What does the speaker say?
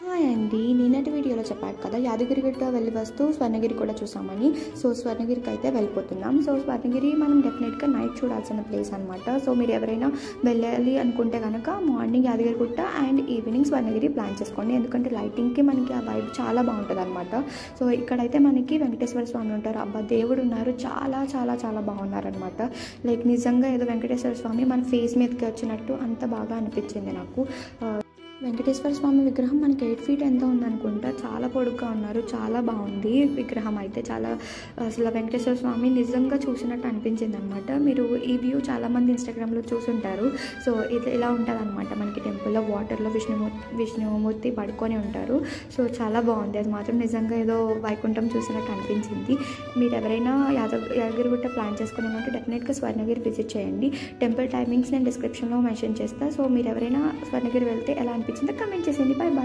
Hi అండి. నిన్నటి వీడియోలో చెప్పాను కదా, యాదగిరిగుట్ట వెళ్ళి వస్తూ స్వర్ణగిరి కూడా చూసామని. సో స్వర్ణగిరికి అయితే వెళ్ళిపోతున్నాం. సో స్వర్ణగిరి మనం డెఫినెట్గా నైట్ చూడాల్సిన ప్లేస్ అనమాట. సో మీరు ఎవరైనా వెళ్ళాలి అనుకుంటే కనుక morning Yadagirigutta and evening Swarnagiri plan చేసుకోండి. ఎందుకంటే లైటింగ్కి మనకి ఆ వైబ్ చాలా బాగుంటుంది అనమాట. సో ఇక్కడైతే మనకి వెంకటేశ్వర స్వామి ఉంటారు. అబ్బా దేవుడు ఉన్నారు, చాలా చాలా చాలా బాగున్నారనమాట. లైక్ నిజంగా ఏదో వెంకటేశ్వర స్వామి మన ఫేస్ మీదకి వచ్చినట్టు అంత బాగా అనిపించింది నాకు. వెంకటేశ్వర స్వామి విగ్రహం మనకి 8 feet ఎంత ఉందనుకుంటా, చాలా పొడుగ్గా ఉన్నారు, చాలా బాగుంది విగ్రహం అయితే. చాలా అసలు వెంకటేశ్వర స్వామి నిజంగా చూసినట్టు అనిపించింది అనమాట. మీరు ఈ వ్యూ చాలామంది ఇన్స్టాగ్రామ్లో చూసుంటారు. సో ఇది ఇలా ఉంటుంది అనమాట. మనకి టెంపుల్లో వాటర్లో విష్ణుమూర్తి పడుకొని ఉంటారు. సో చాలా బాగుంది, అది మాత్రం నిజంగా ఏదో వైకుంఠం చూసినట్టు అనిపించింది. మీరు ఎవరైనా యాదగిరిగుట్ట ప్లాన్ చేసుకున్నామంటే డెఫినెట్గా స్వర్ణగిరి విజిట్ చేయండి. టెంపుల్ టైమింగ్స్ నేను డిస్క్రిప్షన్లో మెన్షన్ చేస్తాను. సో మీరు ఎవరైనా స్వర్ణగిరి వెళ్తే ఎలా అనిపించిందో కమెంట్ చేసేయండి. Bye bye.